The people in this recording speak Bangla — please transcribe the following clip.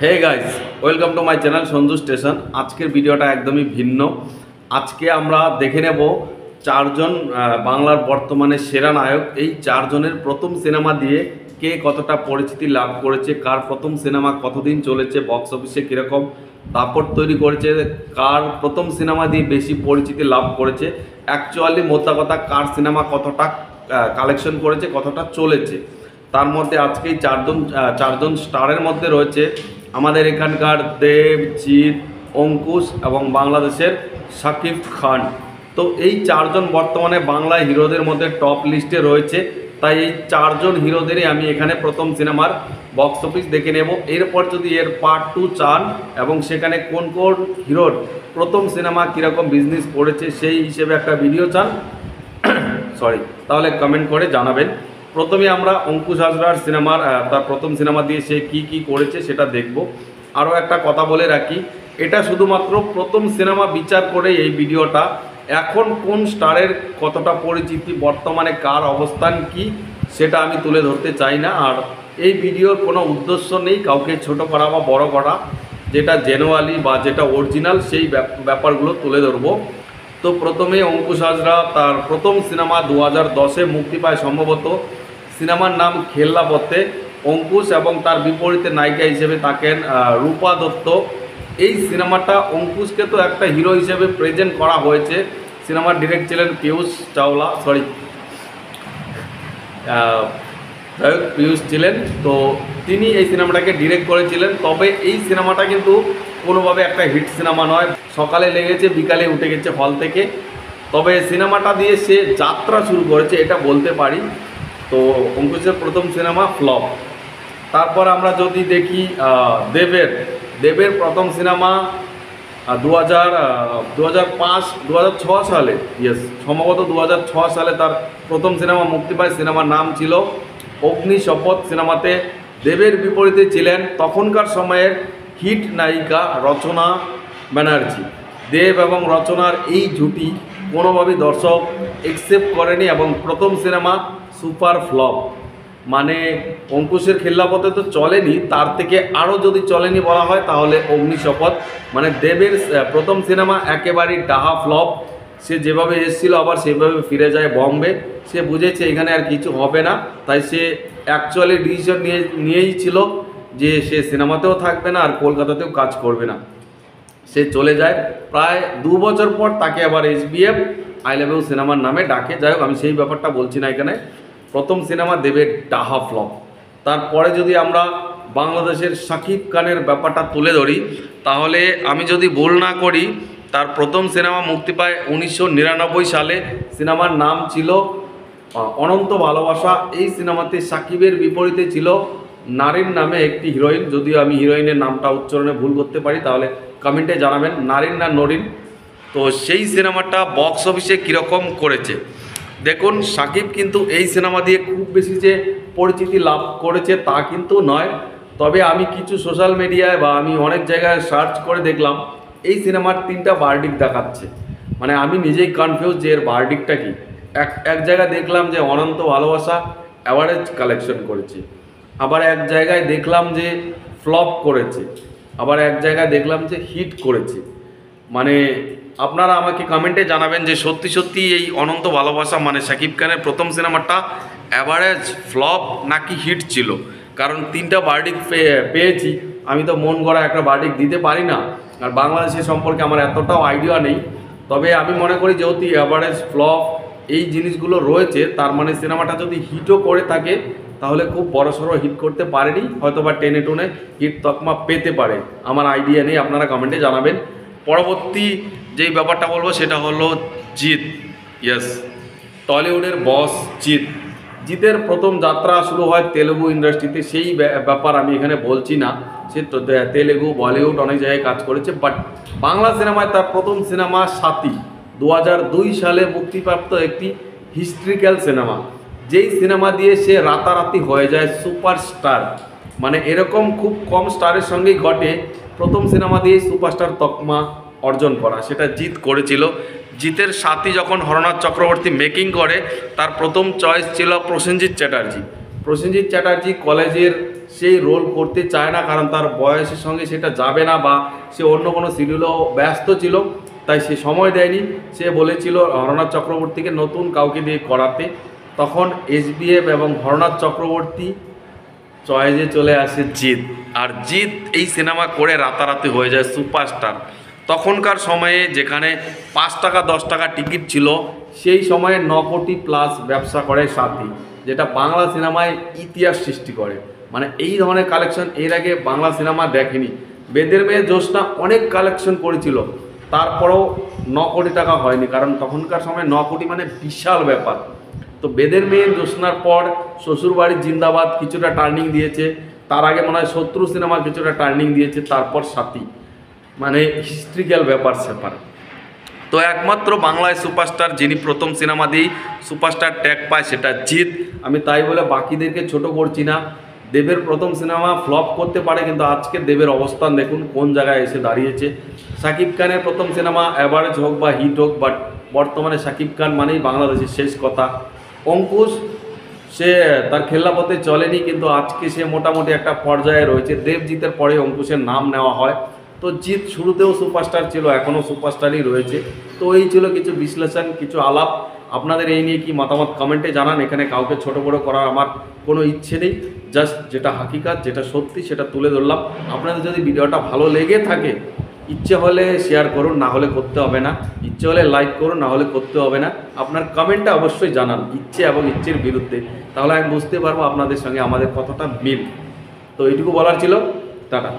Hey guys, welcome to my channel Sanju station. আজকের ভিডিওটা একদমই ভিন্ন। আজকে আমরা দেখে নেব চারজন বাংলার বর্তমানে সেরা নায়ক। এই চারজনের প্রথম সিনেমা দিয়ে কে কতটা পরিচিতি লাভ করেছে, কার প্রথম সিনেমা কতদিন চলেছে, বক্স অফিসে কীরকম দাপট তৈরি করেছে, কার প্রথম সিনেমা দিয়ে বেশি পরিচিতি লাভ করেছে, অ্যাকচুয়ালি মোদ্দা কথা কার সিনেমা কতটা কালেকশন করেছে, কতটা চলেছে। তার মধ্যে আজকেই চারজন স্টারের মধ্যে রয়েছে আমাদের এখানকার দেব, জিৎ, অঙ্কুশ এবং বাংলাদেশের শাকিব খান। তো এই চারজন বর্তমানে বাংলা হিরোদের মধ্যে টপ লিস্টে রয়েছে। তাই এই চারজন হিরোদেরই আমি এখানে প্রথম সিনেমার বক্স অফিস দেখে নেব। এরপর যদি এর পার্ট 2 চান এবং সেখানে কোন কোন হিরোর প্রথম সিনেমা কীরকম বিজনেস করেছে সেই হিসেবে একটা ভিডিও চান তাহলে কমেন্ট করে জানাবেন। প্রথমে আমরা অঙ্কুশ হাজরার তার প্রথম সিনেমা দিয়ে সে কি করেছে সেটা দেখব। আরও একটা কথা বলে রাখি, এটা শুধুমাত্র প্রথম সিনেমা বিচার করে এই ভিডিওটা। এখন কোন স্টারের কতটা পরিচিতি, বর্তমানে কার অবস্থান কি, সেটা আমি তুলে ধরতে চাই না। আর এই ভিডিওর কোনো উদ্দেশ্য নেই কাউকে ছোট করা বা বড় করা। যেটা জেনুয়ালি বা যেটা অরিজিনাল সেই ব্যাপারগুলো তুলে ধরবো। তো প্রথমে অঙ্কুশ হাজরা তার প্রথম সিনেমা 2010-এ মুক্তি পায় সম্ভবত। সিনেমার নাম খেলনা পথে। অঙ্কুশ এবং তার বিপরীতে নায়িকা হিসেবে থাকেন রূপা দত্ত। এই সিনেমাটা অঙ্কুশকে তো একটা হিরো হিসেবে প্রেজেন্ট করা হয়েছে। সিনেমার ডিরেক্ট ছিলেন পিয়ুষ ছিলেন। তো তিনি এই সিনেমাটাকে ডিরেক্ট করেছিলেন। তবে এই সিনেমাটা কিন্তু কোনোভাবে একটা হিট সিনেমা নয়। সকালে লেগেছে, বিকালে উঠে গেছে হল থেকে। তবে সিনেমাটা দিয়ে সে যাত্রা শুরু করেছে, এটা বলতে পারি। তো অঙ্কুশের প্রথম সিনেমা ফ্লপ। তারপর আমরা যদি দেখি দেবের প্রথম সিনেমা 2006 সালে, সম্ভবত 2006 সালে তার প্রথম সিনেমা মুক্তি পায়। সিনেমার নাম ছিল অগ্নি শপথ। সিনেমাতে দেবের বিপরীতে ছিলেন তখনকার সময়ের হিট নায়িকা রচনা ব্যানার্জি। দেব এবং রচনার এই জুটি কোনোভাবেই দর্শক অ্যাকসেপ্ট করেনি এবং প্রথম সিনেমা সুপার ফ্লপ। মানে অঙ্কুশের খেল্লাপথে তো চলেনি, তার থেকে আরও যদি চলেনি বলা হয় তাহলে অগ্নি শপথ। মানে দেবের প্রথম সিনেমা একেবারেই ডাহা ফ্লপ। সে যেভাবে এসেছিল আবার সেভাবে ফিরে যায় বম্বে। সে বুঝেছে এখানে আর কিছু হবে না, তাই সে অ্যাকচুয়ালি ডিসিশন নিয়েই ছিল যে সে সিনেমাতেও থাকবে না আর কলকাতাতেও কাজ করবে না। সে চলে যায়। প্রায় 2 বছর পর তাকে আবার SBF আই লাভ ইউ সিনেমার নামে ডাকে। যাই হোক, আমি সেই ব্যাপারটা বলছি না এখানে। প্রথম সিনেমা দেবের ডাহা ফ্লপ। তারপরে যদি আমরা বাংলাদেশের শাকিব খানের ব্যাপারটা তুলে ধরি, তাহলে আমি যদি ভুল না করি তার প্রথম সিনেমা মুক্তি পায় 1999 সালে। সিনেমার নাম ছিল অনন্ত ভালোবাসা। এই সিনেমাতে শাকিবের বিপরীতে ছিল নারিন নামে একটি হিরোইন। যদিও আমি হিরোইনের নামটা উচ্চারণে ভুল করতে পারি, তাহলে কমেন্টে জানাবেন নারিন না নরিন। তো সেই সিনেমাটা বক্স অফিসে কীরকম করেছে দেখুন। শাকিব কিন্তু এই সিনেমা দিয়ে খুব বেশি যে পরিচিতি লাভ করেছে তা কিন্তু নয়। তবে আমি কিছু সোশ্যাল মিডিয়ায় বা আমি অনেক জায়গায় সার্চ করে দেখলাম এই সিনেমার 3টা ভার্ডিক্ট দেখাচ্ছে। মানে আমি নিজেই কনফিউজ যে এর ভার্ডিক্টটা কী। এক জায়গায় দেখলাম যে অনন্ত ভালোবাসা অ্যাভারেজ কালেকশন করেছে, আবার এক জায়গায় দেখলাম যে ফ্লপ করেছে, আবার এক জায়গায় দেখলাম যে হিট করেছে। মানে আপনারা আমাকে কমেন্টে জানাবেন যে সত্যি সত্যি এই অনন্ত ভালোবাসা মানে শাকিব খানের প্রথম সিনেমাটা অ্যাভারেজ ফ্লপ নাকি হিট ছিল। কারণ 3টা ভার্ডিক্ট পেয়েছি। আমি তো মন গড়া একটা ভার্ডিক্ট দিতে পারি না, আর বাংলাদেশের সম্পর্কে আমার এতটাও আইডিয়া নেই। তবে আমি মনে করি যেহেতু অ্যাভারেজ ফ্লপ এই জিনিসগুলো রয়েছে, তার মানে সিনেমাটা যদি হিটও করে থাকে তাহলে খুব বড়সড় হিট করতে পারেনি, হয়তো বা টেনে টুনে হিট তকমা পেতে পারে। আমার আইডিয়া নেই, আপনারা কমেন্টে জানাবেন। পরবর্তী যেই ব্যাপারটা বলবো সেটা হলো জিৎ। টলিউডের বস জিতের প্রথম যাত্রা শুরু হয় তেলেগু ইন্ডাস্ট্রিতে। সেই ব্যাপার আমি এখানে বলছি না। সে তেলেগু, বলিউড অনেক জায়গায় কাজ করেছে, বাট বাংলা সিনেমায় তার প্রথম সিনেমা সাথী 2002 সালে মুক্তিপ্রাপ্ত একটি হিস্ট্রিক্যাল সিনেমা। যেই সিনেমা দিয়ে সে রাতারাতি হয়ে যায় সুপারস্টার। মানে এরকম খুব কম স্টারের সঙ্গেই ঘটে প্রথম সিনেমা দিয়েই সুপারস্টার তকমা অর্জন করা। সেটা জিৎ করেছিল। জিতের সাথী যখন হরনাথ চক্রবর্তী মেকিং করে, তার প্রথম চয়েস ছিল প্রসেনজিৎ চ্যাটার্জি। প্রসেনজিৎ চ্যাটার্জি কলেজের সেই রোল করতে চায় না, কারণ তার বয়সের সঙ্গে সেটা যাবে না, বা সে অন্য কোনো সিরিয়ালও ব্যস্ত ছিল, তাই সে সময় দেয়নি। সে বলেছিল হরনাথ চক্রবর্তীকে নতুন কাউকে দিয়ে করাতে। তখন এসবিএফ এবং হরনাথ চক্রবর্তী চয়েজে চলে আসে জিৎ, আর জিৎ এই সিনেমা করে রাতারাতি হয়ে যায় সুপারস্টার। তখনকার সময়ে যেখানে 5 টাকা 10 টাকা টিকিট ছিল, সেই সময়ে 9 কোটি প্লাস ব্যবসা করে সাথী, যেটা বাংলা সিনেমায় ইতিহাস সৃষ্টি করে। মানে এই ধরনের কালেকশন এর আগে বাংলা সিনেমা দেখেনি। বেদের মেয়ে জ্যোৎস্না অনেক কালেকশন করেছিল, তারপরেও 9 কোটি টাকা হয়নি, কারণ তখনকার সময় 9 কোটি মানে বিশাল ব্যাপার। তো বেদের মেয়ে জ্যোৎস্নার পর শ্বশুরবাড়ির জিন্দাবাদ কিছুটা টার্নিং দিয়েছে, তার আগে মনে হয় শত্রু সিনেমা কিছুটা টার্নিং দিয়েছে, তারপর সাথী, মানে হিস্ট্রিক্যাল ব্যাপার স্যাপার। তো একমাত্র বাংলায় সুপারস্টার যিনি প্রথম সিনেমা দিয়েই সুপারস্টার ট্যাগ পায় সেটা জিৎ। আমি তাই বলে বাকিদেরকে ছোট করছি না। দেবের প্রথম সিনেমা ফ্লপ করতে পারে, কিন্তু আজকে দেবের অবস্থান দেখুন কোন জায়গায় এসে দাঁড়িয়েছে। শাকিব খানের প্রথম সিনেমা অ্যাভারেজ হোক বা হিট হোক, বাট বর্তমানে শাকিব খান মানেই বাংলাদেশের শেষ কথা। অঙ্কুশ সে তার খেলাপথে চলেনি, কিন্তু আজকে সে মোটামুটি একটা পর্যায়ে রয়েছে। দেবজিতের পরে অঙ্কুশের নাম নেওয়া হয়। তো জিৎ শুরুতেও সুপারস্টার ছিল, এখনও সুপারস্টারই রয়েছে। তো এই ছিল কিছু বিশ্লেষণ, কিছু আলাপ। আপনাদের এই নিয়ে কি মতামত কমেন্টে জানান। এখানে কাউকে ছোট বড় করার আমার কোনো ইচ্ছে নেই, জাস্ট যেটা হাকিকাত, যেটা সত্যি সেটা তুলে ধরলাম। আপনাদের যদি ভিডিওটা ভালো লেগে থাকে, ইচ্ছে হলে শেয়ার করুন, না হলে করতে হবে না। ইচ্ছে হলে লাইক করুন, না হলে করতে হবে না। আপনার কমেন্টটা অবশ্যই জানান ইচ্ছে এবং ইচ্ছের বিরুদ্ধে, তাহলে আমি বুঝতে পারবো আপনাদের সঙ্গে আমাদের কতটা মিল। তো এইটুকু বলার ছিল। টাটা।